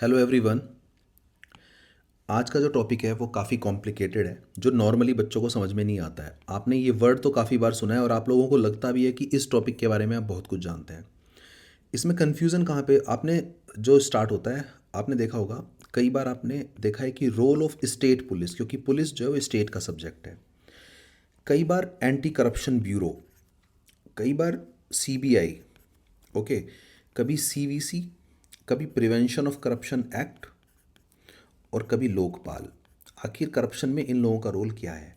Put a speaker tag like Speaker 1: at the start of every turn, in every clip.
Speaker 1: Hello everyone. आज का जो टॉपिक है वो काफ़ी कॉम्प्लिकेटेड है, जो नॉर्मली बच्चों को समझ में नहीं आता है। आपने ये वर्ड तो काफ़ी बार सुना है और आप लोगों को लगता भी है कि इस टॉपिक के बारे में आप बहुत कुछ जानते हैं। इसमें कन्फ्यूज़न कहाँ पे आपने जो स्टार्ट होता है, आपने देखा होगा, कई बार आपने देखा है कि रोल ऑफ स्टेट पुलिस, क्योंकि पुलिस जो है वो स्टेट का सब्जेक्ट है। कई बार एंटी करप्शन ब्यूरो, कई बार सीबीआई, ओके, कभी सीवीसी, कभी प्रिवेंशन ऑफ करप्शन एक्ट और कभी लोकपाल। आखिर करप्शन में इन लोगों का रोल क्या है?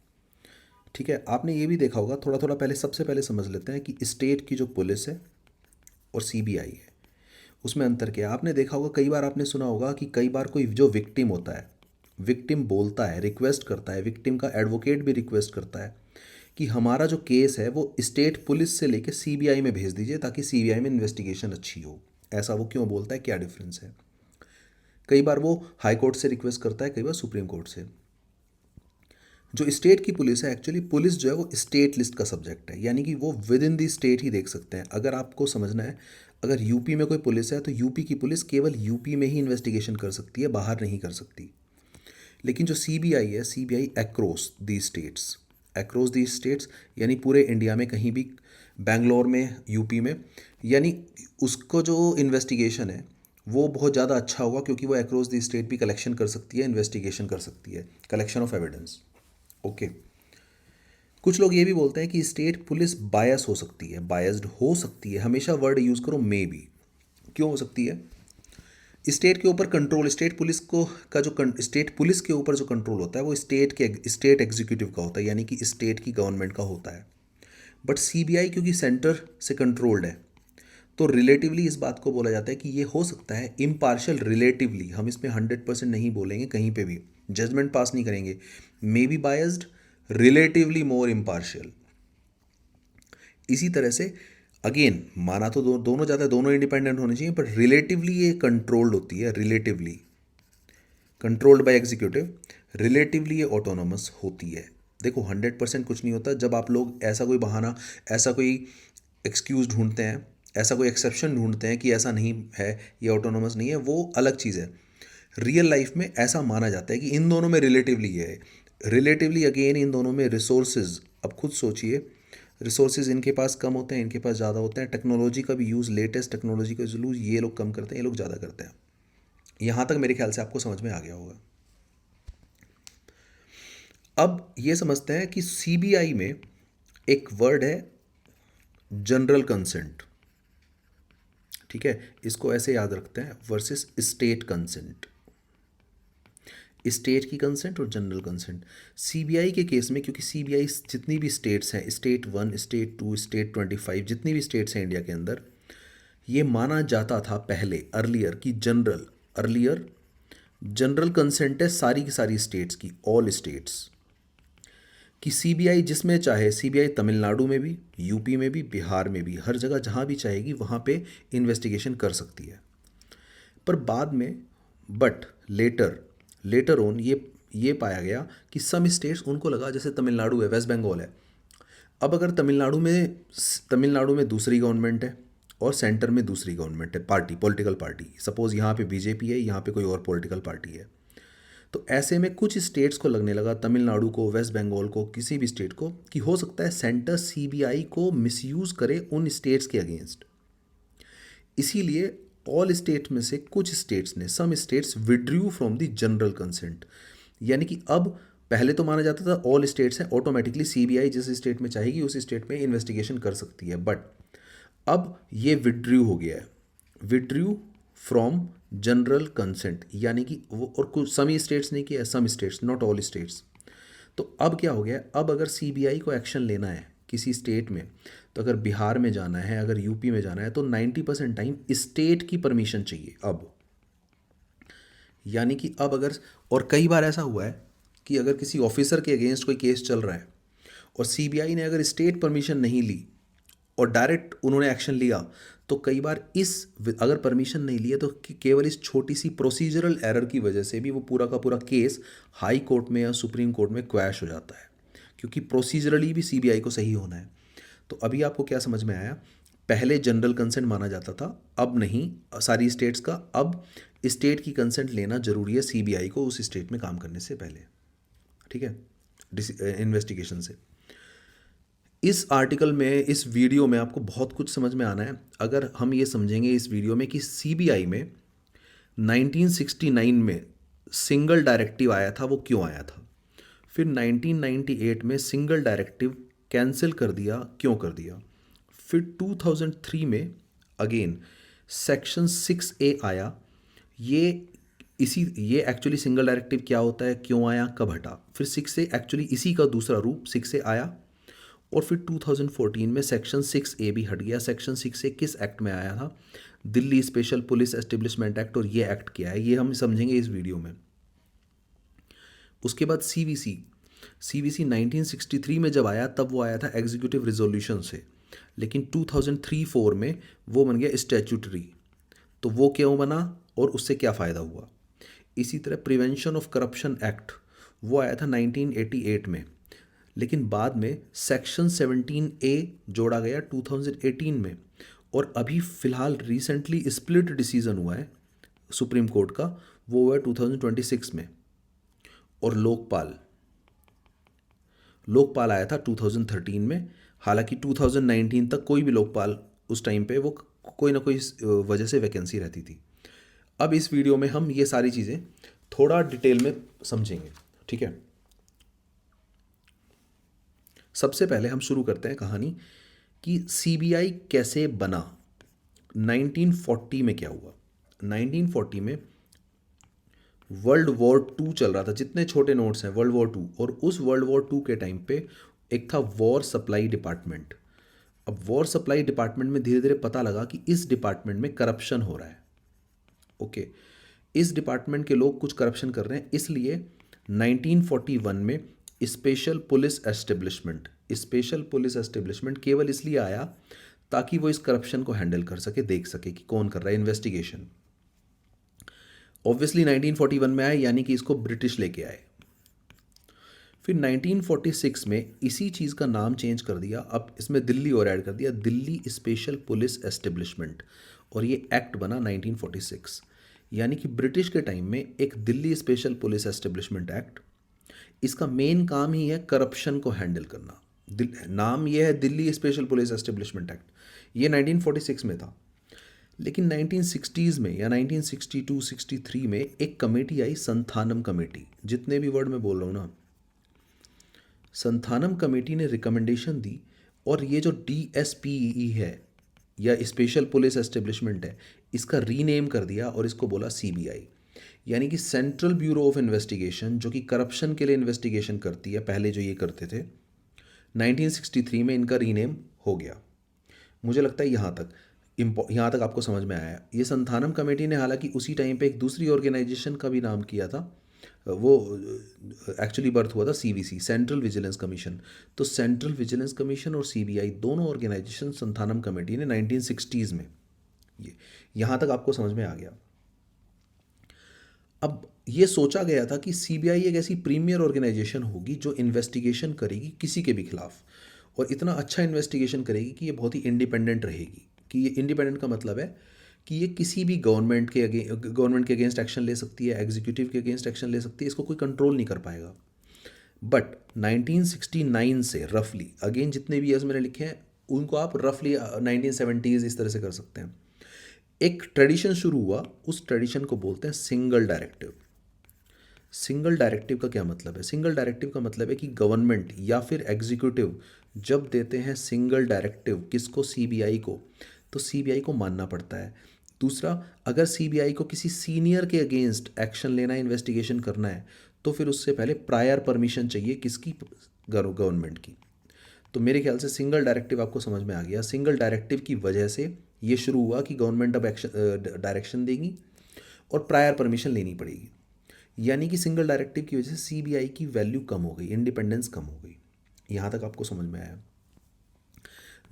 Speaker 1: ठीक है, आपने ये भी देखा होगा, थोड़ा थोड़ा पहले सबसे पहले समझ लेते हैं कि स्टेट की जो पुलिस है और सीबीआई है, उसमें अंतर क्या है। आपने देखा होगा, कई बार आपने सुना होगा कि कई बार कोई जो विक्टिम होता है, विक्टिम बोलता है, रिक्वेस्ट करता है, विक्टिम का एडवोकेट भी रिक्वेस्ट करता है कि हमारा जो केस है वो स्टेट पुलिस से लेकर सीबीआई में भेज दीजिए ताकि सीबीआई में इन्वेस्टिगेशन अच्छी हो। ऐसा वो क्यों बोलता है, क्या डिफरेंस है? कई बार वो हाई कोर्ट से रिक्वेस्ट करता है, कई बार सुप्रीम कोर्ट से। जो स्टेट की पुलिस है, एक्चुअली पुलिस जो है वो स्टेट लिस्ट का सब्जेक्ट है, यानी कि वो विद इन दी स्टेट ही देख सकते हैं। अगर आपको समझना है, अगर यूपी में कोई पुलिस है तो यूपी की पुलिस केवल यूपी में ही इन्वेस्टिगेशन कर सकती है, बाहर नहीं कर सकती। लेकिन जो सीबीआई है, CBI across the states, across the states यानी पूरे इंडिया में कहीं भी, बेंगलोर में, यूपी में, यानी उसको जो इन्वेस्टिगेशन है वो बहुत ज़्यादा अच्छा होगा, क्योंकि वो अक्रॉस दी स्टेट भी कलेक्शन कर सकती है, इन्वेस्टिगेशन कर सकती है, कलेक्शन ऑफ एविडेंस। ओके। कुछ लोग ये भी बोलते हैं कि स्टेट पुलिस बायस हो सकती है, बायस्ड हो सकती है। हमेशा वर्ड यूज़ करो मे बी। क्यों हो सकती है? स्टेट के ऊपर कंट्रोल, स्टेट पुलिस को का जो स्टेट पुलिस के ऊपर जो कंट्रोल होता है वो स्टेट एग्जीक्यूटिव का होता है, यानी कि स्टेट की गवर्नमेंट का होता है। बट सीबीआई क्योंकि सेंटर से कंट्रोल्ड है, तो रिलेटिवली इस बात को बोला जाता है कि ये हो सकता है इम्पार्शियल। रिलेटिवली, हम इसमें 100% नहीं बोलेंगे, कहीं पे भी जजमेंट पास नहीं करेंगे। May be biased, relatively more impartial. इसी तरह से अगेन माना तो दोनों ज़्यादा, दोनों इंडिपेंडेंट होने चाहिए, पर रिलेटिवली ये कंट्रोल्ड होती है, relatively controlled by executive, relatively ये ऑटोनोमस होती है। देखो 100% कुछ नहीं होता। जब आप लोग ऐसा कोई बहाना, ऐसा कोई एक्सक्यूज़ ढूंढते हैं, ऐसा कोई एक्सेप्शन ढूंढते हैं कि ऐसा नहीं है, ये ऑटोनोमस नहीं है, वो अलग चीज़ है। रियल लाइफ में ऐसा माना जाता है कि इन दोनों में रिलेटिवली है। रिलेटिवली अगेन इन दोनों में रिसोर्सेज, अब खुद सोचिए, रिसोर्सेज इनके पास कम होते हैं, इनके पास ज़्यादा होते हैं। टेक्नोलॉजी का भी यूज़, लेटेस्ट टेक्नोलॉजी का यूज़ ये लोग कम करते हैं, ये लोग ज़्यादा करते हैं। यहाँ तक मेरे ख्याल से आपको समझ में आ गया होगा। अब ये समझते हैं कि सीबीआई में एक वर्ड है जनरल कंसेंट। ठीक है, इसको ऐसे याद रखते हैं, वर्सेस स्टेट कंसेंट। स्टेट की कंसेंट और जनरल कंसेंट। सीबीआई के केस में, क्योंकि सीबीआई जितनी भी स्टेट्स हैं, स्टेट 1, स्टेट 2, स्टेट 25, जितनी भी स्टेट्स हैं इंडिया के अंदर, ये माना जाता था पहले, अर्लियर, कि अर्लियर जनरल कंसेंट है सारी की सारी स्टेट्स की, ऑल स्टेट्स कि सीबीआई जिसमें चाहे, सीबीआई तमिलनाडु में भी, यूपी में भी, बिहार में भी, हर जगह जहाँ भी चाहेगी वहाँ पे इन्वेस्टिगेशन कर सकती है। पर बाद में, बट लेटर लेटर ऑन ये पाया गया कि सम स्टेट्स, उनको लगा, जैसे तमिलनाडु है, वेस्ट बंगाल है, अब अगर तमिलनाडु में दूसरी गवर्नमेंट है और सेंटर में दूसरी गवर्नमेंट है, पार्टी, पॉलिटिकल पार्टी, सपोज यहाँ पे बीजेपी है, यहाँ पे कोई और पॉलिटिकल पार्टी है, तो ऐसे में कुछ स्टेट्स को लगने लगा, तमिलनाडु को, वेस्ट बंगाल को, किसी भी स्टेट को, कि हो सकता है सेंटर सीबीआई को मिसयूज करे उन स्टेट्स के अगेंस्ट। इसीलिए ऑल स्टेट में से कुछ स्टेट्स ने, some states withdrew from the general consent, यानी कि अब पहले तो माना जाता था ऑल स्टेट्स हैं, ऑटोमेटिकली सीबीआई जिस स्टेट में चाहेगी उस स्टेट में इन्वेस्टिगेशन कर सकती है, बट अब ये विड्रू हो गया है, विड्रू फ्रॉम जनरल कंसेंट, यानी कि वो, और कुछ समी स्टेट्स ने किया, some states, not all states. तो अब क्या हो गया, अब अगर सीबीआई को एक्शन लेना है किसी स्टेट में, तो अगर बिहार में जाना है, अगर यूपी में जाना है, तो 90% टाइम स्टेट की परमिशन चाहिए अब। यानी कि अब अगर, और कई बार ऐसा हुआ है कि अगर किसी ऑफिसर के अगेंस्ट कोई केस चल रहा है और सीबीआई ने अगर स्टेट परमिशन नहीं ली और डायरेक्ट उन्होंने एक्शन लिया, तो कई बार अगर परमिशन नहीं लिया तो केवल इस छोटी सी प्रोसीजरल एरर की वजह से भी वो पूरा का पूरा केस हाई कोर्ट में या सुप्रीम कोर्ट में क्वैश हो जाता है, क्योंकि प्रोसीजरली भी सीबीआई को सही होना है। तो अभी आपको क्या समझ में आया? पहले जनरल कंसेंट माना जाता था, अब नहीं सारी स्टेट्स का, अब स्टेट की कंसेंट लेना जरूरी है सीबीआई को उस स्टेट में काम करने से पहले, ठीक है, इन्वेस्टिगेशन से। इस आर्टिकल में, इस वीडियो में आपको बहुत कुछ समझ में आना है अगर हम ये समझेंगे इस वीडियो में कि सीबीआई में 1969 में सिंगल डायरेक्टिव आया था, वो क्यों आया था, फिर 1998 में सिंगल डायरेक्टिव कैंसिल कर दिया, क्यों कर दिया, फिर 2003 में अगेन सेक्शन 6A आया, ये ये एक्चुअली सिंगल डायरेक्टिव क्या होता है, क्यों आया, कब हटा, फिर 6A एक्चुअली इसी का दूसरा रूप 6A आया, और फिर 2014 में सेक्शन 6A भी हट गया। सेक्शन 6A किस एक्ट में आया था, Delhi special police establishment act, और ये एक्ट क्या है ये हम समझेंगे इस वीडियो में। उसके बाद सीवीसी 1963 में जब आया तब वो आया था एग्जीक्यूटिव रिजोल्यूशन से, लेकिन 2003-4 में वो बन गया स्टैट्यूटरी। तो वो क्यों बना और उससे क्या फ़ायदा हुआ। इसी तरह प्रिवेंशन ऑफ करप्शन एक्ट वो आया था 1988 में, लेकिन बाद में सेक्शन 17A जोड़ा गया 2018 में, और अभी फ़िलहाल रिसेंटली स्प्लिट डिसीजन हुआ है सुप्रीम कोर्ट का, वो हुआ है 2026 में। और लोकपाल आया था 2013 में, हालांकि 2019 तक कोई भी लोकपाल उस टाइम पे वो कोई ना कोई वजह से वैकेंसी रहती थी। अब इस वीडियो में हम ये सारी चीज़ें थोड़ा डिटेल में समझेंगे, ठीक है। सबसे पहले हम शुरू करते हैं कहानी कि सीबीआई कैसे बना। 1940 में क्या हुआ, 1940 में वर्ल्ड वॉर 2 चल रहा था, जितने छोटे नोट्स हैं वर्ल्ड वॉर 2, और उस वर्ल्ड वॉर 2 के टाइम पे एक था वॉर सप्लाई डिपार्टमेंट। अब वॉर सप्लाई डिपार्टमेंट में धीरे धीरे पता लगा कि इस डिपार्टमेंट में करप्शन हो रहा है, ओके, इस डिपार्टमेंट के लोग कुछ करप्शन कर रहे हैं, इसलिए 1941 में स्पेशल पुलिस एस्टेब्लिशमेंट केवल इसलिए आया ताकि वो इस करप्शन को हैंडल कर सके, देख सके कि कौन कर रहा है, इन्वेस्टिगेशन। ऑब्वियसली 1941 में आए, यानी कि इसको ब्रिटिश लेके आए। फिर 1946 में इसी चीज़ का नाम चेंज कर दिया, अब इसमें दिल्ली और ऐड कर दिया, दिल्ली स्पेशल पुलिस एस्टेब्लिशमेंट, और ये एक्ट बना 1946। यानी कि ब्रिटिश के टाइम में एक Delhi special police establishment act, इसका मेन काम ही है करप्शन को हैंडल करना। नाम ये है Delhi special police establishment act, ये 1946 में था। लेकिन 1960s में या 1962-63 में एक कमेटी आई, संथानम कमेटी, जितने भी वर्ड मैं बोल रहा हूँ ना, संथानम कमेटी ने रिकमेंडेशन दी, और ये जो DSPE है या स्पेशल पुलिस एस्टेब्लिशमेंट है, इसका रीनेम कर दिया और इसको बोला सीबीआई, यानी कि सेंट्रल ब्यूरो ऑफ इन्वेस्टिगेशन, जो कि करप्शन के लिए इन्वेस्टिगेशन करती है, पहले जो ये करते थे। 1963 में इनका रीनेम हो गया। मुझे लगता है यहाँ तक आपको समझ में आया। ये संथानम कमेटी ने हालांकि उसी टाइम पे एक दूसरी ऑर्गेनाइजेशन का भी नाम किया था, वो एक्चुअली बर्थ हुआ था सीवीसी, सेंट्रल विजिलेंस कमीशन। तो सेंट्रल विजिलेंस कमीशन और सीबीआई दोनों ऑर्गेनाइजेशन संथानम कमेटी ने 1960s में, ये यहाँ तक आपको समझ में आ गया। अब ये सोचा गया था कि सीबीआई एक ऐसी प्रीमियर ऑर्गेनाइजेशन होगी जो इन्वेस्टिगेशन करेगी किसी के भी खिलाफ, और इतना अच्छा इन्वेस्टिगेशन करेगी कि ये बहुत ही इंडिपेंडेंट रहेगी। कि ये इंडिपेंडेंट का मतलब है कि ये किसी भी गवर्नमेंट के अगेंस्ट एक्शन ले सकती है, एग्जीक्यूटिव के अगेंस्ट एक्शन ले सकती है, इसको कोई कंट्रोल नहीं कर पाएगा। बट 1969 से रफली, अगेन जितने भी ईयर्स मैंने लिखे हैं उनको आप रफली 1970s इस तरह से कर सकते हैं, एक ट्रेडिशन शुरू हुआ, उस ट्रेडिशन को बोलते हैं सिंगल डायरेक्टिव। सिंगल डायरेक्टिव का क्या मतलब है, सिंगल डायरेक्टिव का मतलब है कि गवर्नमेंट या फिर एग्जीक्यूटिव जब देते हैं सिंगल डायरेक्टिव किसको, सीबीआई को, तो सीबीआई को मानना पड़ता है। दूसरा, अगर सीबीआई को किसी सीनियर के अगेंस्ट एक्शन लेना है, इन्वेस्टिगेशन करना है, तो फिर उससे पहले प्रायर परमिशन चाहिए, किसकी, गवर्नमेंट की। तो मेरे ख्याल से सिंगल डायरेक्टिव आपको समझ में आ गया। सिंगल डायरेक्टिव की वजह से ये शुरू हुआ कि गवर्नमेंट अब एक्शन डायरेक्शन देगी और प्रायर परमिशन लेनी पड़ेगी, यानी कि सिंगल डायरेक्टिव की वजह से सीबीआई की वैल्यू कम हो गई, इंडिपेंडेंस कम हो गई। यहाँ तक आपको समझ में आया।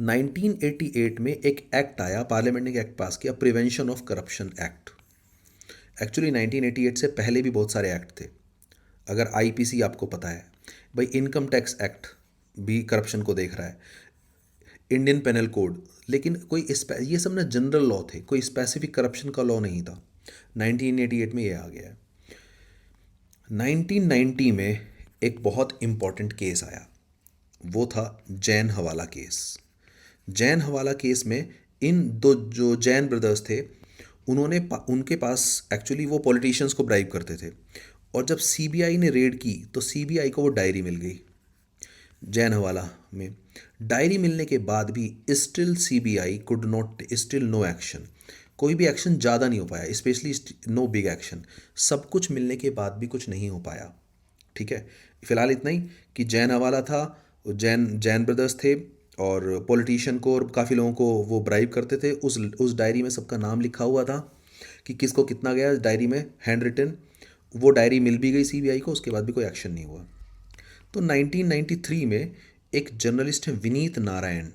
Speaker 1: 1988 में एक एक्ट आया, पार्लियामेंट ने एक एक्ट पास किया, prevention of corruption act. Actually 1988 से पहले भी बहुत सारे एक्ट थे। अगर आईपीसी आपको पता है भाई, इनकम टैक्स एक्ट भी करप्शन को देख रहा है, इंडियन पेनल कोड लेकिन ये सब ना जनरल लॉ थे, कोई स्पेसिफिक करप्शन का लॉ नहीं था। 1988 में ये आ गया है। 1990 में एक बहुत इम्पॉर्टेंट केस आया, वो था जैन हवाला केस। जैन हवाला केस में इन दो जो जैन ब्रदर्स थे, उनके पास एक्चुअली वो पॉलिटिशियंस को ब्राइब करते थे, और जब सीबीआई ने रेड की तो सीबीआई को वो डायरी मिल गई जैन हवाला में। डायरी मिलने के बाद भी still CBI could not, still no action, कोई भी एक्शन ज़्यादा नहीं हो पाया, स्पेशली नो बिग एक्शन। सब कुछ मिलने के बाद भी कुछ नहीं हो पाया। ठीक है, फिलहाल इतना ही कि जैन हवाला था, जैन जैन ब्रदर्स थे, और पॉलिटिशियन को और काफ़ी लोगों को वो ब्राइब करते थे। उस डायरी में सबका नाम लिखा हुआ था कि किसको कितना गया डायरी में, हैंड रिटन। वो डायरी मिल भी गई सीबीआई को, उसके बाद भी कोई एक्शन नहीं हुआ। तो 1993 में एक जर्नलिस्ट है विनीत नारायण,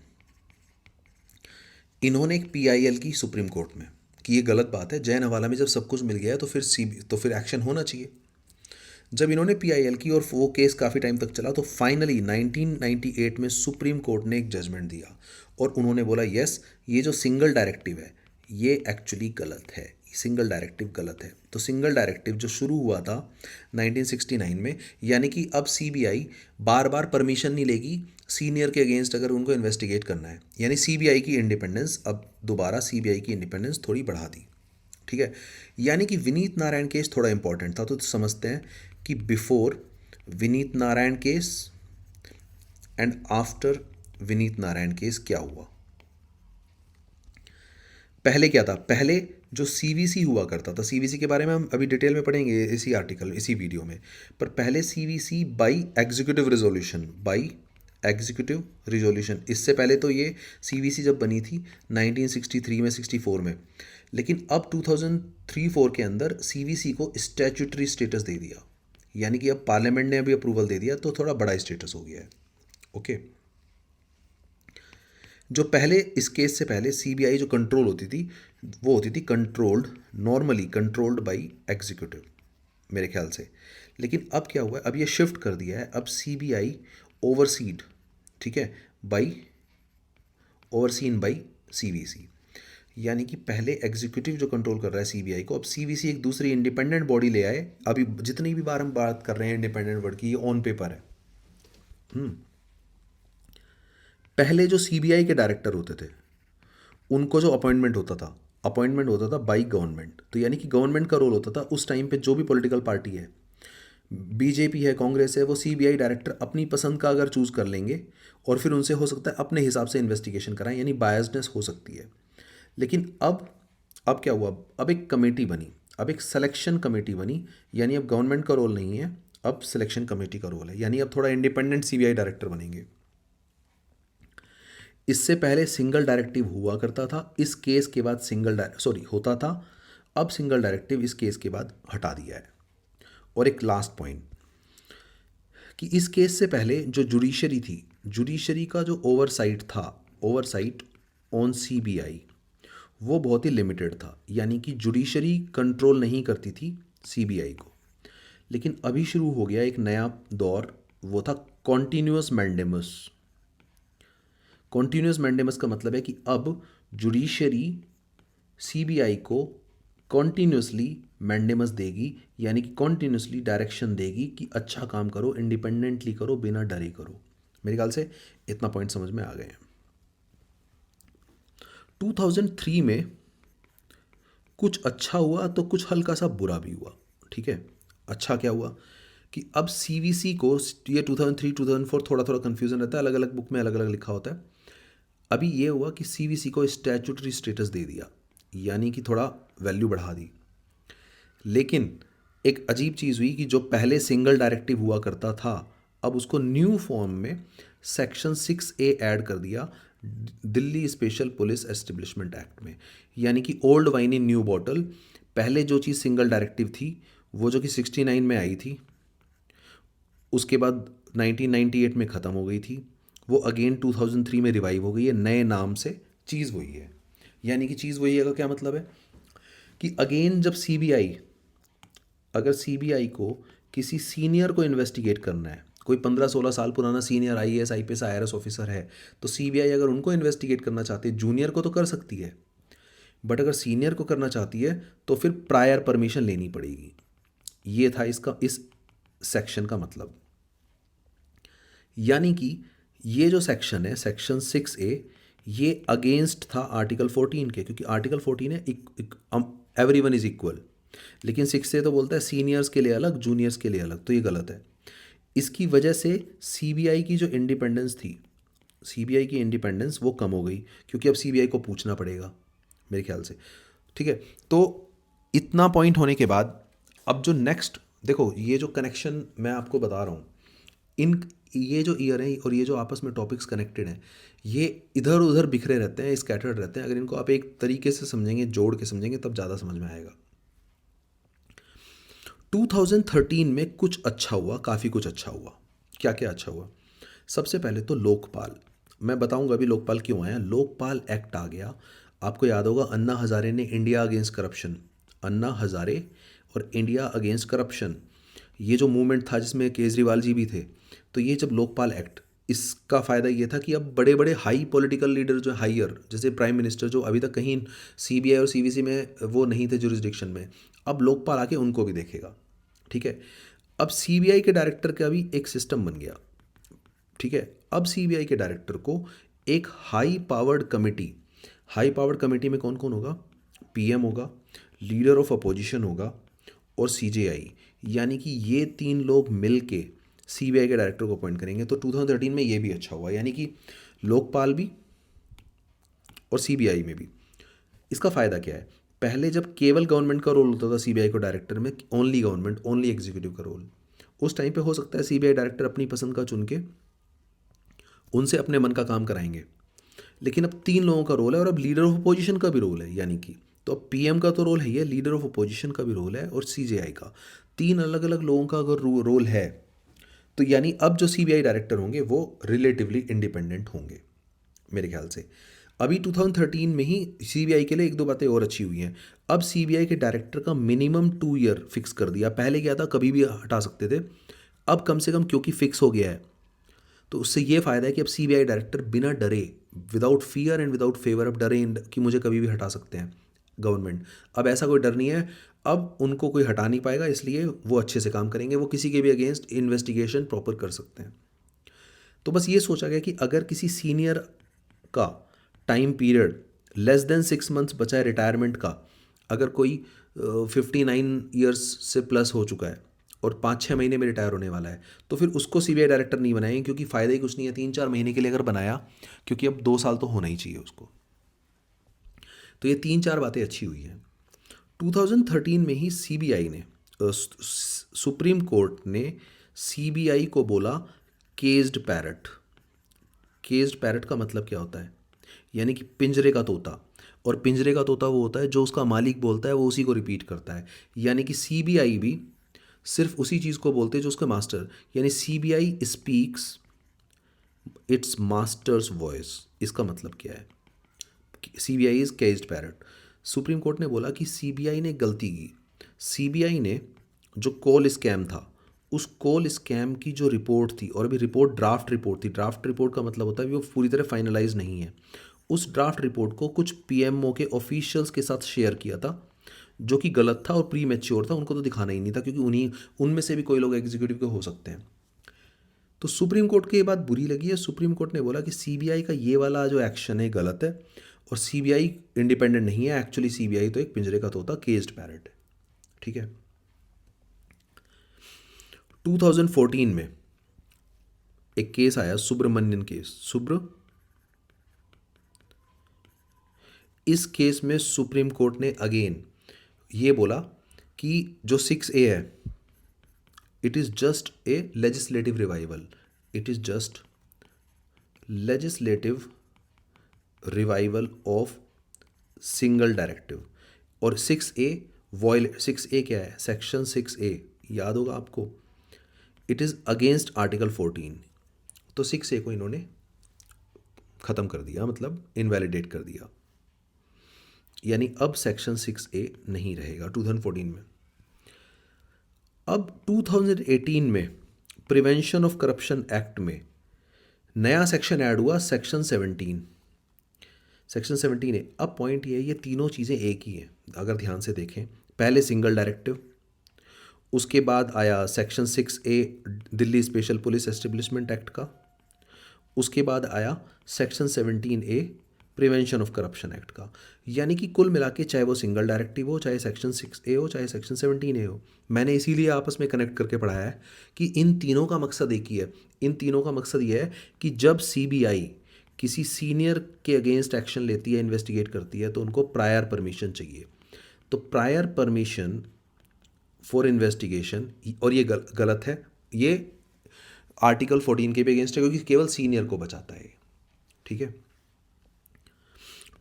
Speaker 1: इन्होंने एक पीआईएल की सुप्रीम कोर्ट में कि ये गलत बात है, जैन हवाला में जब सब कुछ मिल गया है तो फिर एक्शन होना चाहिए। जब इन्होंने पीआईएल की और वो केस काफ़ी टाइम तक चला, तो फाइनली 1998 में सुप्रीम कोर्ट ने एक जजमेंट दिया और उन्होंने बोला यस, ये जो सिंगल डायरेक्टिव है ये एक्चुअली गलत है, सिंगल डायरेक्टिव गलत है। तो सिंगल डायरेक्टिव जो शुरू हुआ था 1969 में, यानी कि अब सीबीआई बार बार परमिशन नहीं लेगी सीनियर के अगेंस्ट अगर उनको इन्वेस्टिगेट करना है, यानी सीबीआई की इंडिपेंडेंस, अब दोबारा सीबीआई की इंडिपेंडेंस थोड़ी बढ़ा दी। ठीक है, यानी कि विनीत नारायण केस थोड़ा इंपॉर्टेंट था। तो समझते हैं कि before Vineet Narayan case and after Vineet Narayan case क्या हुआ। पहले क्या था, पहले जो सीवीसी हुआ करता था, सीवीसी के बारे में हम अभी डिटेल में पढ़ेंगे इसी आर्टिकल, इसी वीडियो में। पर पहले CVC by executive resolution, by executive resolution, इससे पहले तो ये सीवीसी जब बनी थी 1963 में, 64 में, लेकिन अब 2003-4 के अंदर सीवीसी को स्टैट्यूटरी स्टेटस दे दिया, यानी कि अब पार्लियामेंट ने भी अप्रूवल दे दिया, तो थोड़ा बड़ा स्टेटस हो गया है। ओके, जो पहले इस केस से पहले सीबीआई जो कंट्रोल होती थी, वो होती थी controlled, normally controlled by executive मेरे ख्याल से। लेकिन अब क्या हुआ है, अब ये शिफ्ट कर दिया है, अब सीबीआई ओवरसीड, ठीक है, बाई ओवरसीन बाई सीवीसी, यानी कि पहले एग्जीक्यूटिव जो कंट्रोल कर रहा है सीबीआई को, अब सीवीसी एक दूसरी इंडिपेंडेंट बॉडी ले आए। अभी जितनी भी बार हम बात कर रहे हैं इंडिपेंडेंट वर्ड की, ये ऑन पेपर है। पहले जो सीबीआई के डायरेक्टर होते थे, उनको जो अपॉइंटमेंट होता था बाई गवर्नमेंट। तो यानी कि गवर्नमेंट का रोल होता था उस टाइम पे, जो भी पॉलिटिकल पार्टी है, बीजेपी है, कांग्रेस है, वो सीबीआई डायरेक्टर अपनी पसंद का अगर चूज़ कर लेंगे और फिर उनसे हो सकता है अपने हिसाब से इन्वेस्टिगेशन कराएं, यानी बायसनेस हो सकती है। लेकिन अब क्या हुआ, अब एक कमेटी बनी, अब एक सिलेक्शन कमेटी बनी, यानी अब गवर्नमेंट का रोल नहीं है, अब सिलेक्शन कमेटी का रोल है, यानी अब थोड़ा इंडिपेंडेंट सीबीआई डायरेक्टर बनेंगे। इससे पहले सिंगल डायरेक्टिव हुआ करता था, इस केस के बाद होता था, अब सिंगल डायरेक्टिव इस केस के बाद हटा दिया है। और एक लास्ट पॉइंट कि इस केस से पहले जो जुडिशरी थी, जुडिशरी का जो ओवरसाइट था, ओवरसाइट ऑन सीबीआई, वो बहुत ही लिमिटेड था, यानी कि जुडिशरी कंट्रोल नहीं करती थी सीबीआई को। लेकिन अभी शुरू हो गया एक नया दौर, वो था कॉन्टीन्यूअस मैंडेमस। कॉन्टीन्यूअस मैंडेमस का मतलब है कि अब जुडिशरी सीबीआई को कॉन्टीन्यूसली मैंडेमस देगी, यानी कि कॉन्टीन्यूसली डायरेक्शन देगी कि अच्छा काम करो, इंडिपेंडेंटली करो, बिना डरे करो। मेरे ख्याल से इतना पॉइंट समझ में आ गए हैं। 2003 में कुछ अच्छा हुआ तो कुछ हल्का सा बुरा भी हुआ। ठीक है, अच्छा क्या हुआ कि अब सीवीसी को, ये 2003 2004 थोड़ा थोड़ा कन्फ्यूजन रहता है, अलग अलग बुक में अलग अलग लिखा होता है। अभी ये हुआ कि सीवीसी को स्टैट्यूटरी स्टेटस दे दिया, यानी कि थोड़ा वैल्यू बढ़ा दी। लेकिन एक अजीब चीज़ हुई कि जो पहले सिंगल डायरेक्टिव हुआ करता था, अब उसको न्यू फॉर्म में सेक्शन 6A ऐड कर दिया Delhi special police establishment act में, यानी कि old wine in new bottle. पहले जो चीज़ सिंगल डायरेक्टिव थी, वो जो कि 69 में आई थी, उसके बाद 1998 में ख़त्म हो गई थी, वो अगेन 2003 में रिवाइव हो गई है, नए नाम से। चीज़ वही है, यानी कि चीज़ वही है का क्या मतलब है कि अगेन जब सीबीआई, अगर सीबीआई को किसी सीनियर को इन्वेस्टिगेट करना है, कोई 15-16 साल पुराना senior IAS IPS IRS officer है तो सीबीआई अगर उनको इन्वेस्टिगेट करना चाहती है, जूनियर को तो कर सकती है, बट अगर सीनियर को करना चाहती है तो फिर प्रायर परमिशन लेनी पड़ेगी। ये था इसका इस सेक्शन का मतलब। यानी कि ये जो सेक्शन है सेक्शन 6A, ये अगेंस्ट था आर्टिकल 14 के, क्योंकि आर्टिकल 14 है एवरीवन इज इक्वल, लेकिन 6A तो बोलता है सीनियर्स के लिए अलग, जूनियर्स के लिए अलग, तो ये गलत है। इसकी वजह से सीबीआई की जो इंडिपेंडेंस थी, सीबीआई की इंडिपेंडेंस वो कम हो गई, क्योंकि अब सीबीआई को पूछना पड़ेगा मेरे ख्याल से। ठीक है, तो इतना पॉइंट होने के बाद अब जो नेक्स्ट देखो, ये जो कनेक्शन मैं आपको बता रहा हूँ, इन ये जो ईयर हैं और ये जो आपस में टॉपिक्स कनेक्टेड हैं, ये इधर उधर बिखरे रहते हैं, स्कैटर्ड रहते हैं। अगर इनको आप एक तरीके से समझेंगे, जोड़ के समझेंगे, तब ज़्यादा समझ में आएगा। 2013 में कुछ अच्छा हुआ, काफ़ी कुछ अच्छा हुआ। क्या क्या अच्छा हुआ? सबसे पहले तो लोकपाल, मैं बताऊंगा अभी लोकपाल क्यों आया। लोकपाल एक्ट आ गया। आपको याद होगा अन्ना हज़ारे ने इंडिया अगेंस्ट करप्शन, अन्ना हज़ारे और इंडिया अगेंस्ट करप्शन, ये जो मूवमेंट था जिसमें केजरीवाल जी भी थे, तो ये जब लोकपाल एक्ट, इसका फ़ायदा ये था कि अब बड़े बड़े हाई पॉलिटिकल लीडर जो हायर, जैसे प्राइम मिनिस्टर जो अभी तक कहीं सीबीआई और सीवीसी में वो नहीं थे जुरिस्डिक्शन में, अब लोकपाल आके उनको भी देखेगा। ठीक है, अब सीबीआई के डायरेक्टर का भी एक सिस्टम बन गया। ठीक है, अब सीबीआई के डायरेक्टर को एक high powered committee, high powered committee में कौन कौन होगा? पीएम होगा, लीडर ऑफ अपोजिशन होगा और सीजेआई, यानी कि ये तीन लोग मिल के सीबीआई के डायरेक्टर को अपॉइंट करेंगे। तो 2013 में ये भी अच्छा हुआ, यानी कि लोकपाल भी और सीबीआई में भी। इसका फ़ायदा क्या है? पहले जब केवल गवर्नमेंट का रोल होता था सीबीआई को डायरेक्टर में, ओनली गवर्नमेंट, ओनली एग्जीक्यूटिव का रोल, उस टाइम पे हो सकता है सीबीआई डायरेक्टर अपनी पसंद का चुन के उनसे अपने मन का काम कराएंगे। लेकिन अब तीन लोगों का रोल है और अब लीडर ऑफ अपोजिशन का भी रोल है, यानी कि तो अब पीएम का तो रोल है, ये लीडर ऑफ अपोजिशन का भी रोल है और सीजेआई का, तीन अलग अलग लोगों का अगर रोल है, तो यानी अब जो सीबीआई डायरेक्टर होंगे वो रिलेटिवली इंडिपेंडेंट होंगे मेरे ख्याल से। अभी 2013 में ही सीबीआई के लिए एक दो बातें और अच्छी हुई हैं। अब सीबीआई के डायरेक्टर का मिनिमम 2 ईयर फिक्स कर दिया। पहले क्या था, कभी भी हटा सकते थे, अब कम से कम क्योंकि फिक्स हो गया है तो उससे ये फ़ायदा है कि अब सीबीआई डायरेक्टर बिना डरे, without fear and without favour, अब डरे कि मुझे कभी भी हटा सकते हैं गवर्नमेंट, अब ऐसा कोई डर नहीं है। अब उनको कोई हटा नहीं पाएगा, इसलिए वो अच्छे से काम करेंगे, वो किसी के भी अगेंस्ट इन्वेस्टिगेशन प्रॉपर कर सकते हैं। तो बस ये सोचा गया कि अगर किसी सीनियर का time period less than 6 months बचा है रिटायरमेंट का, अगर कोई 59 ईयर्स से प्लस हो चुका है और 5-6 महीने में रिटायर होने वाला है, तो फिर उसको सीबीआई डायरेक्टर नहीं बनाएंगे, क्योंकि फ़ायदा ही कुछ नहीं है 3-4 महीने के लिए अगर बनाया, क्योंकि अब 2 साल तो होना ही चाहिए उसको। तो ये 3-4 बातें अच्छी हुई हैं। 2013 में ही सीबीआई ने सुप्रीम कोर्ट ने सीबीआई को बोला केज्ड पैरट। केज्ड पैरट का मतलब क्या होता है? यानी कि पिंजरे का तोता, और पिंजरे का तोता वो होता है जो उसका मालिक बोलता है वो उसी को रिपीट करता है। यानी कि सीबीआई भी सिर्फ उसी चीज़ को बोलते हैं जो उसका मास्टर, यानी CBI speaks it's masters voice. इसका मतलब क्या है? CBI is caged parrot. Supreme court ने बोला कि सीबीआई ने गलती की। सीबीआई ने जो कॉल स्कैम था, उस कॉल स्कैम की जो रिपोर्ट थी, और अभी रिपोर्ट ड्राफ्ट रिपोर्ट थी, ड्राफ्ट रिपोर्ट का मतलब होता है कि वो पूरी तरह फाइनलाइज नहीं है, उस ड्राफ्ट रिपोर्ट को कुछ पीएमओ के ऑफिशियल्स के साथ शेयर किया था, जो कि गलत था और प्री मैच्योर था, उनको तो दिखाना ही नहीं था, क्योंकि उन्हीं उनमें से भी कोई लोग एग्जीक्यूटिव के हो सकते हैं। तो सुप्रीम कोर्ट को ये बात बुरी लगी है। सुप्रीम कोर्ट ने बोला कि सीबीआई का ये वाला जो एक्शन है गलत है, और सीबीआई इंडिपेंडेंट नहीं है, एक्चुअली सीबीआई तो एक पिंजरे का तोता, केज्ड पैरट है। ठीक है, 2014 में एक केस आया, सुब्रमण्यन केस, इस केस में सुप्रीम कोर्ट ने अगेन ये बोला कि जो 6A है, it is just a legislative revival, it is just legislative revival of single directive. और 6A क्या है? सेक्शन 6A याद होगा आपको, इट इज़ अगेंस्ट आर्टिकल 14। तो 6A को इन्होंने ख़त्म कर दिया, मतलब इनवैलिडेट कर दिया, यानी अब सेक्शन 6A नहीं रहेगा 2014 में। अब 2018 में प्रिवेंशन ऑफ करप्शन एक्ट में नया सेक्शन ऐड हुआ, सेक्शन 17, सेक्शन 17A। अब पॉइंट ये है, ये तीनों चीज़ें एक ही हैं अगर ध्यान से देखें। पहले सिंगल डायरेक्टिव, उसके बाद आया section 6A Delhi special police establishment act का, उसके बाद आया section 17A prevention of corruption act का। यानी कि कुल मिला के चाहे वो सिंगल डायरेक्टिव हो, चाहे सेक्शन 6A हो, चाहे सेक्शन 17A हो, मैंने इसीलिए आपस में कनेक्ट करके पढ़ाया है कि इन तीनों का मकसद एक ही है। इन तीनों का मकसद ये है कि जब CBI किसी सीनियर के अगेंस्ट एक्शन लेती है, इन्वेस्टिगेट करती है, तो उनको प्रायर परमिशन चाहिए। तो प्रायर परमिशन फॉर इन्वेस्टिगेशन, और ये गलत है, ये आर्टिकल 14 के भी अगेंस्ट है क्योंकि केवल सीनियर को बचाता है। ठीक है।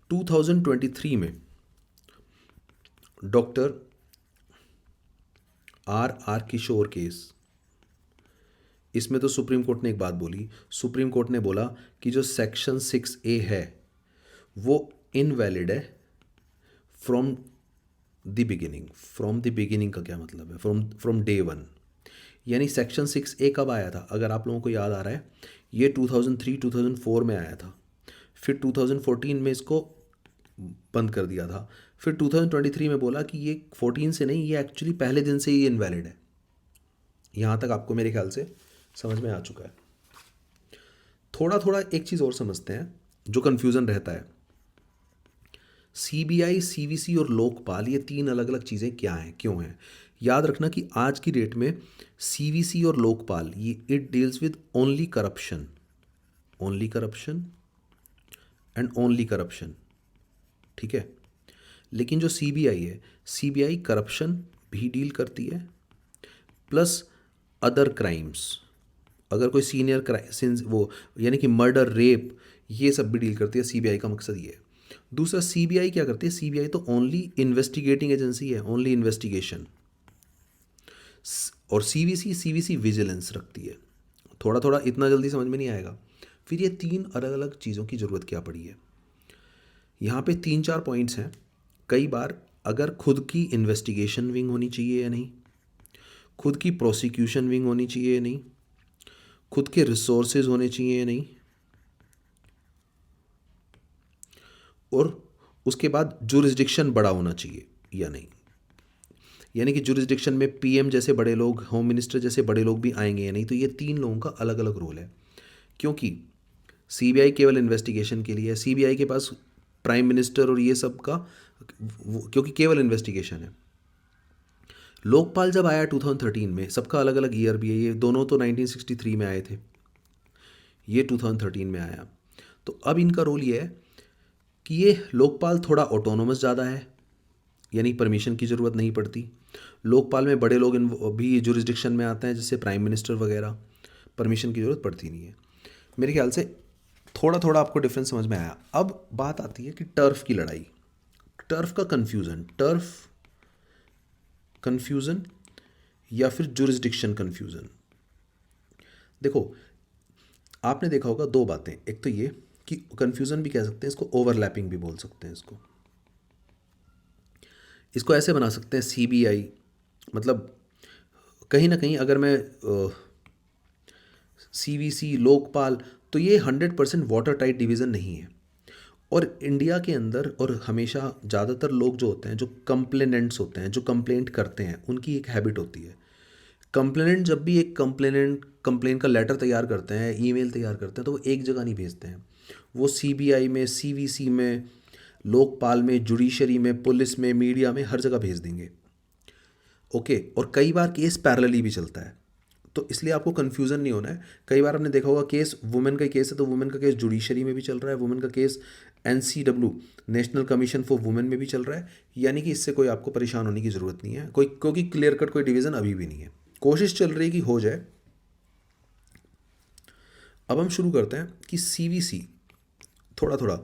Speaker 1: 2023 में डॉक्टर R किशोर केस, इसमें तो सुप्रीम कोर्ट ने एक बात बोली। सुप्रीम कोर्ट ने बोला कि जो सेक्शन 6A है वो इनवैलिड है from the beginning. From the beginning का क्या मतलब है? From day one. यानी सेक्शन 6A कब आया था? अगर आप लोगों को याद आ रहा है, ये 2003-2004 में आया था, फिर 2014 में इसको बंद कर दिया था, फिर 2023 में बोला कि ये 14 से नहीं, ये एक्चुअली पहले दिन से ही इनवैलिड है। यहाँ तक आपको मेरे ख्याल से समझ में आ चुका है। थोड़ा थोड़ा एक चीज़ और समझते हैं जो कन्फ्यूज़न रहता है। CBI, CVC और लोकपाल, ये तीन अलग अलग चीज़ें क्या हैं, क्यों हैं? याद रखना कि आज की डेट में CVC और लोकपाल, ये it deals with only corruption and only corruption. ठीक है। लेकिन जो CBI है, CBI करप्शन भी डील करती है प्लस अदर क्राइम्स। अगर कोई सीनियर क्राइम वो यानी कि मर्डर, रेप, ये सब भी डील करती है। CBI का मकसद ये है। दूसरा, CBI क्या करती है? CBI तो ओनली इन्वेस्टिगेटिंग एजेंसी है, ओनली इन्वेस्टिगेशन। और CVC विजिलेंस रखती है। थोड़ा थोड़ा इतना जल्दी समझ में नहीं आएगा। फिर ये तीन अलग अलग चीज़ों की ज़रूरत क्या पड़ी है? यहाँ पे 3-4 पॉइंट्स हैं। कई बार अगर खुद की इन्वेस्टिगेशन विंग होनी चाहिए या नहीं, खुद की प्रोसिक्यूशन विंग होनी चाहिए या नहीं, खुद के रिसोर्सेज होने चाहिए या नहीं, और उसके बाद जुरिस्डिक्शन बड़ा होना चाहिए या नहीं। यानी कि जुरिस्डिक्शन में PM जैसे बड़े लोग, होम मिनिस्टर जैसे बड़े लोग भी आएंगे या नहीं। तो ये तीन लोगों का अलग अलग रोल है, क्योंकि CBI केवल इन्वेस्टिगेशन के लिए है। CBI के पास प्राइम मिनिस्टर और ये सब का, क्योंकि केवल इन्वेस्टिगेशन है। लोकपाल जब आया 2013 में, सबका अलग अलग ईयर भी है, ये दोनों तो 1963 में आए थे, ये 2013 में आया। तो अब इनका रोल ये है कि ये लोकपाल थोड़ा ऑटोनोमस ज़्यादा है, यानी परमिशन की ज़रूरत नहीं पड़ती। लोकपाल में बड़े लोग भी जुरिस्डिक्शन में आते हैं, जैसे प्राइम मिनिस्टर वगैरह, परमिशन की ज़रूरत पड़ती नहीं है। मेरे ख्याल से थोड़ा थोड़ा आपको डिफरेंस समझ में आया। अब बात आती है कि टर्फ की लड़ाई, टर्फ का कन्फ्यूज़न या फिर जुरिस्डिक्शन कन्फ्यूज़न। देखो, आपने देखा होगा दो बातें। एक तो ये कि कन्फ्यूज़न भी कह सकते हैं इसको, ओवरलैपिंग भी बोल सकते हैं इसको ऐसे बना सकते हैं। CBI मतलब कहीं ना कहीं अगर मैं CVC, लोकपाल, तो ये 100% वाटर टाइट डिवीज़न नहीं है। और इंडिया के अंदर और हमेशा ज़्यादातर लोग जो होते हैं, जो कंप्लेनेंट्स होते हैं, जो कंप्लेंट करते हैं, उनकी एक हैबिट होती है। कंप्लेनेंट जब भी एक कंप्लेन का लेटर तैयार करते हैं, ईमेल तैयार करते हैं, तो वो एक जगह नहीं भेजते हैं। वो CBI में, CVC में, लोकपाल में, जुडिशरी में, पुलिस में, मीडिया में, हर जगह भेज देंगे। ओके। और कई बार केस पैरेलली भी चलता है, तो इसलिए आपको कन्फ्यूज़न नहीं होना है। कई बार आपने देखा होगा केस, वुमेन का केस है तो वुमेन का केस जुडिशरी में भी चल रहा है, वुमेन का case NCW, national commission for women में भी चल रहा है। यानी कि इससे कोई आपको परेशान होने की ज़रूरत नहीं है, क्योंकि क्लियर कट कोई डिवीज़न अभी भी नहीं है। कोशिश चल रही है कि हो जाए। अब हम शुरू करते हैं कि CVC थोड़ा थोड़ा।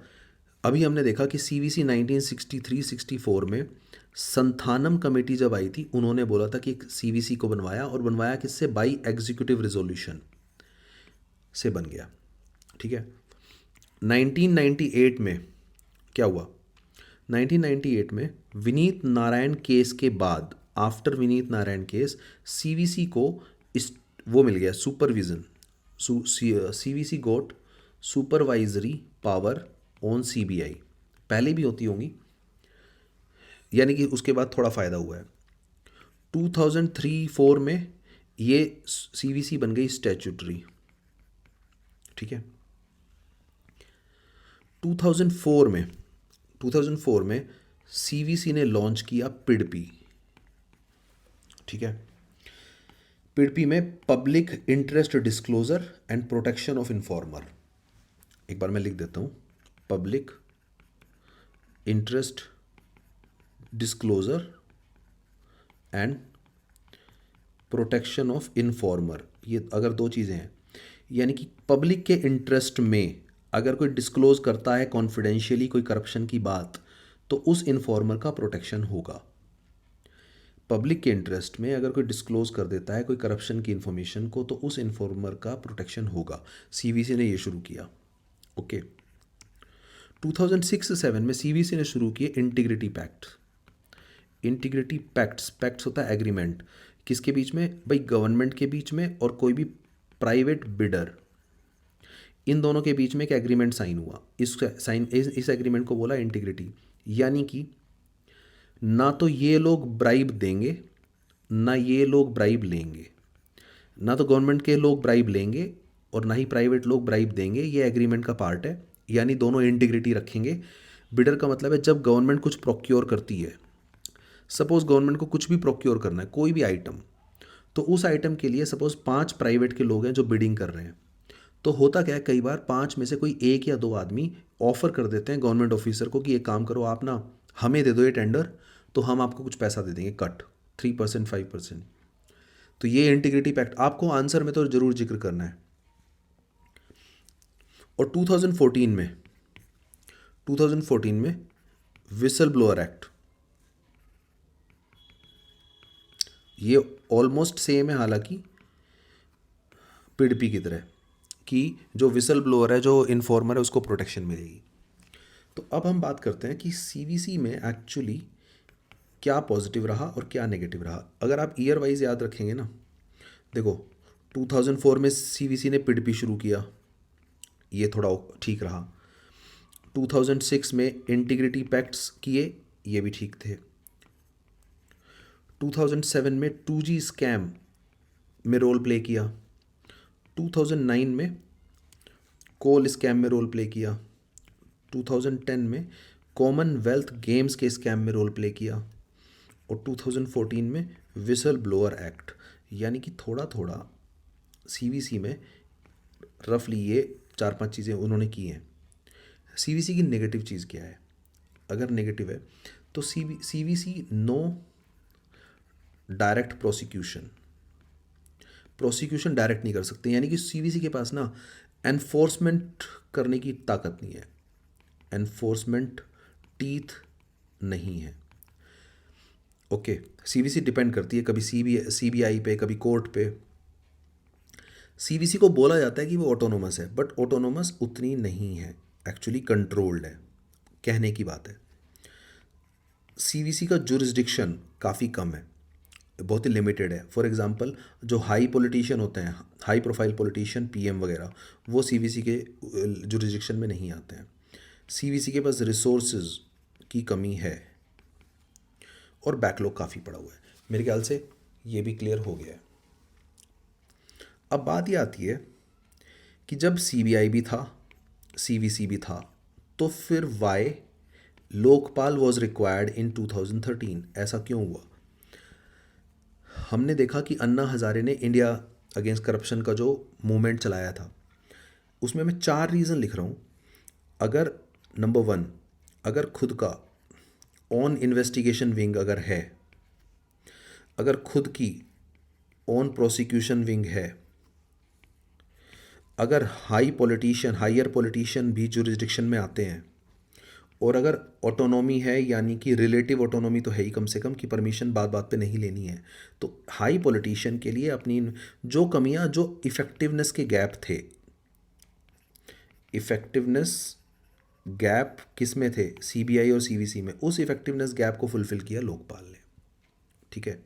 Speaker 1: अभी हमने देखा कि CVC 1963-64 में संथानम कमेटी जब आई थी, उन्होंने बोला था कि एक CVC को बनवाया, और बनवाया किससे? बाई एग्जीक्यूटिव रिजोल्यूशन से बन गया। ठीक है। 1998 में क्या हुआ? 1998 में विनीत नारायण केस के बाद, after Vineet Narayan case, CVC को वो मिल गया supervision. CVC got supervisory power on CBI, पहले भी होती होंगी, यानी कि उसके बाद थोड़ा फ़ायदा हुआ है। 2003-4 में ये सीवीसी बन गई स्टैट्यूटरी, ठीक है। 2004 में 2004 में सीवीसी ने लॉन्च किया पिडपी, ठीक है। पिडपी में public interest disclosure and protection of informer. एक बार मैं लिख देता हूँ, public interest disclosure and protection of informer. ये अगर दो चीज़ें हैं, यानी कि पब्लिक के इंटरेस्ट में अगर कोई डिस्क्लोज करता है कॉन्फिडेंशियली कोई करप्शन की बात, तो उस इन्फॉर्मर का प्रोटेक्शन होगा। पब्लिक के इंटरेस्ट में अगर कोई डिस्क्लोज कर देता है कोई करप्शन की इन्फॉर्मेशन को, तो उस इन्फॉर्मर का प्रोटेक्शन होगा। सीवीसी ने ये शुरू किया, ओके। 2006-7 में सीवीसी ने शुरू किए इंटीग्रिटी पैक्ट। इंटीग्रिटी पैक्ट्स होता है एग्रीमेंट, किसके बीच में भाई? गवर्नमेंट के बीच में और कोई भी प्राइवेट बिडर, इन दोनों के बीच में एक एग्रीमेंट साइन हुआ। इस एग्रीमेंट को बोला इंटीग्रिटी, यानी कि ना तो ये लोग ब्राइब देंगे ना ये लोग ब्राइब लेंगे, ना तो गवर्नमेंट के लोग ब्राइब लेंगे और ना ही प्राइवेट लोग ब्राइब देंगे। ये एग्रीमेंट का पार्ट है, यानी दोनों इंटीग्रिटी रखेंगे। बिडर का मतलब है जब गवर्नमेंट कुछ प्रोक्योर करती है, सपोज गवर्नमेंट को कुछ भी प्रोक्योर करना है कोई भी आइटम, तो उस आइटम के लिए सपोज 5 प्राइवेट के लोग हैं जो बिडिंग कर रहे हैं, तो होता क्या है कई बार 5 में से कोई 1 या 2 आदमी ऑफर कर देते हैं गवर्नमेंट ऑफिसर को कि एक काम करो आप ना हमें दे दो ये टेंडर, तो हम आपको कुछ पैसा दे देंगे, कट 3% 5%। तो ये इंटीग्रिटी पैक्ट आपको आंसर में तो जरूर जिक्र करना है। और 2014 में विसल ब्लोअर एक्ट, ये ऑलमोस्ट सेम है हालांकि पिडपी की तरह, कि जो विसल ब्लोअर है जो इन्फॉर्मर है उसको प्रोटेक्शन मिलेगी। तो अब हम बात करते हैं कि सीवीसी में एक्चुअली क्या पॉजिटिव रहा और क्या नेगेटिव रहा। अगर आप ईयर वाइज याद रखेंगे ना, देखो 2004 में सीवीसी ने पिडपी शुरू किया, ये थोड़ा ठीक रहा। 2006 में इंटीग्रिटी पैक्ट्स किए, ये भी ठीक थे। 2007 में 2G स्कैम में रोल प्ले किया। 2009 में कोल स्कैम में रोल प्ले किया। 2010 में कॉमनवेल्थ गेम्स के स्कैम में रोल प्ले किया। और 2014 में विसल ब्लोअर एक्ट, यानी कि थोड़ा थोड़ा सीवीसी में रफली ये 4-5 चीज़ें उन्होंने की हैं। सीवीसी की नेगेटिव चीज़ क्या है? अगर नेगेटिव है तो CVC no direct prosecution direct नहीं कर सकते, यानी कि सीवीसी के पास ना एनफोर्समेंट करने की ताकत नहीं है, एनफोर्समेंट टीथ नहीं है, ओके। सीवीसी डिपेंड करती है कभी सीबीआई पे, कभी कोर्ट पे। सीवीसी को बोला जाता है कि वो ऑटोनोमस है, बट ऑटोनोमस उतनी नहीं है, एक्चुअली कंट्रोल्ड है, कहने की बात है। सीवीसी का जुरिस्डिक्शन काफ़ी कम है, बहुत ही लिमिटेड है। फॉर एग्जांपल जो हाई पॉलिटिशियन होते हैं, हाई प्रोफाइल पॉलिटिशियन, पीएम वगैरह, वो सीवीसी के जुरिस्डिक्शन में नहीं आते हैं। सीवीसी के पास रिसोर्सेज की कमी है और बैकलॉग काफ़ी पड़ा हुआ है। मेरे ख्याल से ये भी क्लियर हो गया है। अब बात ये आती है कि जब सीबीआई भी था, सीवीसी भी था, तो फिर why Lokpal was required in 2013, ऐसा क्यों हुआ? हमने देखा कि अन्ना हज़ारे ने इंडिया अगेंस्ट करप्शन का जो मूवमेंट चलाया था, उसमें मैं 4 रीज़न लिख रहा हूँ। अगर नंबर 1, अगर खुद का ऑन इन्वेस्टिगेशन विंग अगर है, अगर खुद की ऑन प्रोसिक्यूशन विंग है, अगर हायर पॉलिटिशियन भी जुरिस्डिक्शन में आते हैं, और अगर ऑटोनॉमी है, यानी कि रिलेटिव ऑटोनॉमी तो है ही कम से कम, कि परमिशन बात बात पे नहीं लेनी है, तो हाई पॉलिटिशियन के लिए अपनी जो कमियां, जो इफ़ेक्टिवनेस के गैप थे, इफ़ेक्टिवनेस गैप किस में थे? सीबीआई और सीवीसी में। उस इफ़ेक्टिवनेस गैप को फुलफ़िल किया लोकपाल ने, ठीक है।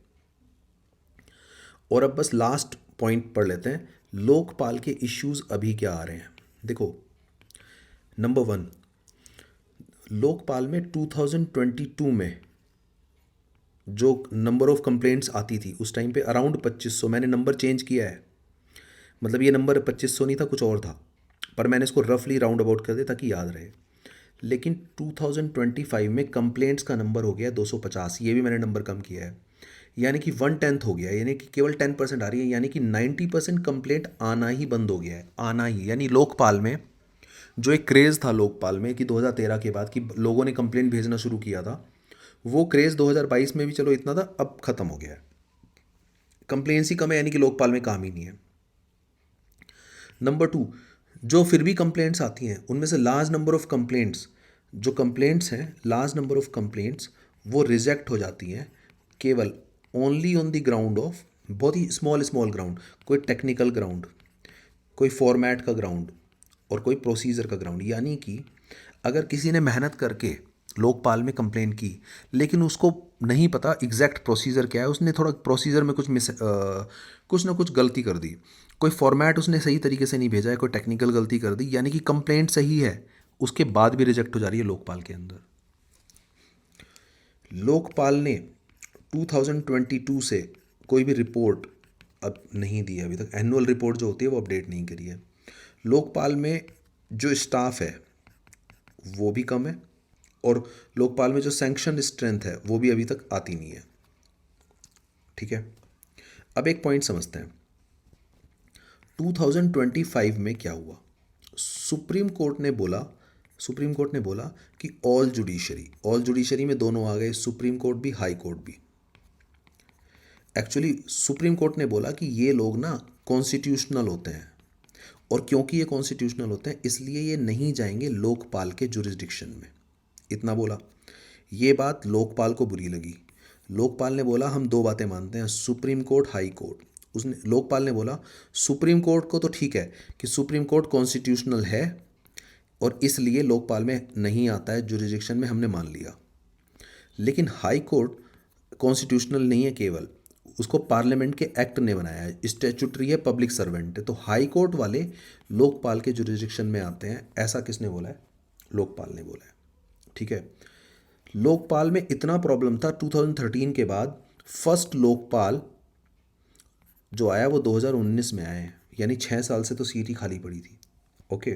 Speaker 1: और अब बस लास्ट पॉइंट पढ़ लेते हैं। लोकपाल के इश्यूज अभी क्या आ रहे हैं, देखो। नंबर 1, लोकपाल में 2022 में जो नंबर ऑफ कंप्लेंट्स आती थी उस टाइम पे अराउंड 2500, मैंने नंबर चेंज किया है, मतलब ये नंबर 2500 नहीं था, कुछ और था, पर मैंने इसको रफली राउंड अबाउट कर दिया ताकि याद रहे। लेकिन 2025 में कंप्लेंट्स का नंबर हो गया 250, ये भी मैंने नंबर कम किया है, यानी कि 1/10 हो गया, यानी कि केवल 10% आ रही है, यानी कि 90% कंप्लेंट आना ही बंद हो गया है, आना ही। यानी लोकपाल में जो एक क्रेज़ था लोकपाल में कि 2013 के बाद कि लोगों ने कंप्लेंट भेजना शुरू किया था, वो क्रेज़ 2022 में भी चलो इतना था, अब ख़त्म हो गया है। कंप्लेंट्स ही कम है, यानी कि लोकपाल में काम ही नहीं है। नंबर 2, जो फिर भी कंप्लेंट्स आती हैं उनमें से लार्ज नंबर ऑफ कंप्लेंट्स, जो कंप्लेंट्स हैं लार्ज नंबर ऑफ कंप्लेंट्स वो रिजेक्ट हो जाती हैं केवल only on the ground of, बहुत ही स्मॉल स्मॉल ग्राउंड, कोई टेक्निकल ग्राउंड, कोई फॉर्मेट का ग्राउंड और कोई प्रोसीजर का ग्राउंड। यानी कि अगर किसी ने मेहनत करके लोकपाल में कंप्लेन की लेकिन उसको नहीं पता एग्जैक्ट प्रोसीजर क्या है, उसने थोड़ा प्रोसीजर में कुछ ना कुछ गलती कर दी, कोई फॉर्मेट उसने सही तरीके से नहीं भेजा है, कोई टेक्निकल गलती कर दी, यानी कि कंप्लेंट सही है उसके बाद भी रिजेक्ट हो जा रही है लोकपाल के अंदर। लोकपाल ने 2022 से कोई भी रिपोर्ट अब नहीं दी है, अभी तक एनुअल रिपोर्ट जो होती है वो अपडेट नहीं करी है। लोकपाल में जो स्टाफ है वो भी कम है और लोकपाल में जो सैंक्शन स्ट्रेंथ है वो भी अभी तक आती नहीं है। ठीक है, अब एक पॉइंट समझते हैं 2025 में क्या हुआ। सुप्रीम कोर्ट ने बोला कि ऑल जुडिशरी में दोनों आ गए, सुप्रीम कोर्ट भी हाई कोर्ट भी। एक्चुअली सुप्रीम कोर्ट ने बोला कि ये लोग ना कॉन्स्टिट्यूशनल होते हैं और क्योंकि ये कॉन्स्टिट्यूशनल होते हैं इसलिए ये नहीं जाएंगे लोकपाल के जुरिस्डिक्शन में, इतना बोला। ये बात लोकपाल को बुरी लगी। लोकपाल ने बोला हम दो बातें मानते हैं, सुप्रीम कोर्ट हाई कोर्ट। उसने लोकपाल ने बोला सुप्रीम कोर्ट को तो ठीक है कि सुप्रीम कोर्ट कॉन्स्टिट्यूशनल है और इसलिए लोकपाल में नहीं आता है जुरिस्डिक्शन में, हमने मान लिया। लेकिन हाई कोर्ट कॉन्स्टिट्यूशनल नहीं है, केवल उसको पार्लियामेंट के एक्ट ने बनाया है, स्टैट्यूटरी है, पब्लिक सर्वेंट है, तो हाई कोर्ट वाले लोकपाल के जुरिस्डिक्शन में आते हैं। ऐसा किसने बोला है? लोकपाल ने बोला है। ठीक है, लोकपाल में इतना प्रॉब्लम था 2013 के बाद फर्स्ट लोकपाल जो आया वो 2019 में आया है, यानी 6 साल से तो सीट ही खाली पड़ी थी। ओके,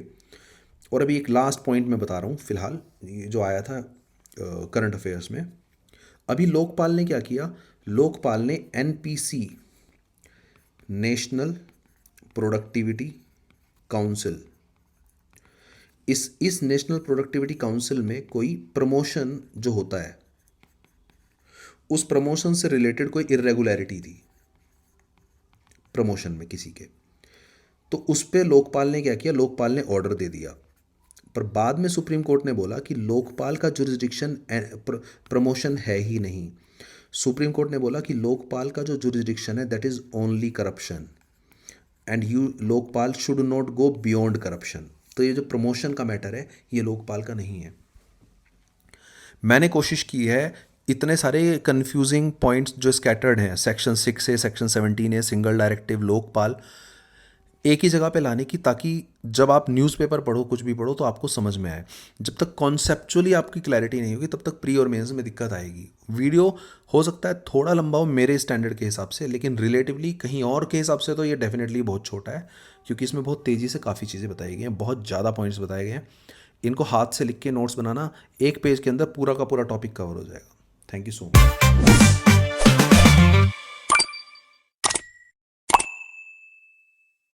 Speaker 1: और अभी एक लास्ट पॉइंट मैं बता रहा हूँ फिलहाल, ये जो आया था करंट अफेयर्स में। अभी लोकपाल ने क्या किया, लोकपाल ने एनपीसी, नेशनल प्रोडक्टिविटी काउंसिल, इस नेशनल प्रोडक्टिविटी काउंसिल में कोई प्रमोशन जो होता है उस प्रमोशन से रिलेटेड कोई इरेगुलरिटी थी प्रमोशन में किसी के, तो उस पे लोकपाल ने क्या किया, लोकपाल ने ऑर्डर दे दिया। पर बाद में सुप्रीम कोर्ट ने बोला कि लोकपाल का जुरिस्डिक्शन प्रमोशन है ही नहीं। सुप्रीम कोर्ट ने बोला कि लोकपाल का जो जुरिस्डिक्शन है that is only corruption and Lokpal should not go beyond corruption. तो ये जो प्रमोशन का मैटर है ये लोकपाल का नहीं है। मैंने कोशिश की है इतने सारे कंफ्यूजिंग पॉइंट्स जो स्कैटर्ड हैं सेक्शन 6 से सेक्शन 17 है, सिंगल डायरेक्टिव, लोकपाल, एक ही जगह पे लाने की, ताकि जब आप न्यूज़पेपर पढ़ो, कुछ भी पढ़ो, तो आपको समझ में आए। जब तक कॉन्सेप्चुअली आपकी क्लैरिटी नहीं होगी तब तक प्री और मेंस में दिक्कत आएगी। वीडियो हो सकता है थोड़ा लंबा हो मेरे स्टैंडर्ड के हिसाब से, लेकिन रिलेटिवली कहीं और के हिसाब से तो ये डेफिनेटली बहुत छोटा है, क्योंकि इसमें बहुत तेज़ी से काफ़ी चीज़ें बताई गई हैं, बहुत ज़्यादा पॉइंट्स बताए गए हैं। इनको हाथ से लिख के नोट्स बनाना, एक पेज के अंदर पूरा का पूरा टॉपिक कवर हो जाएगा। Thank you so much.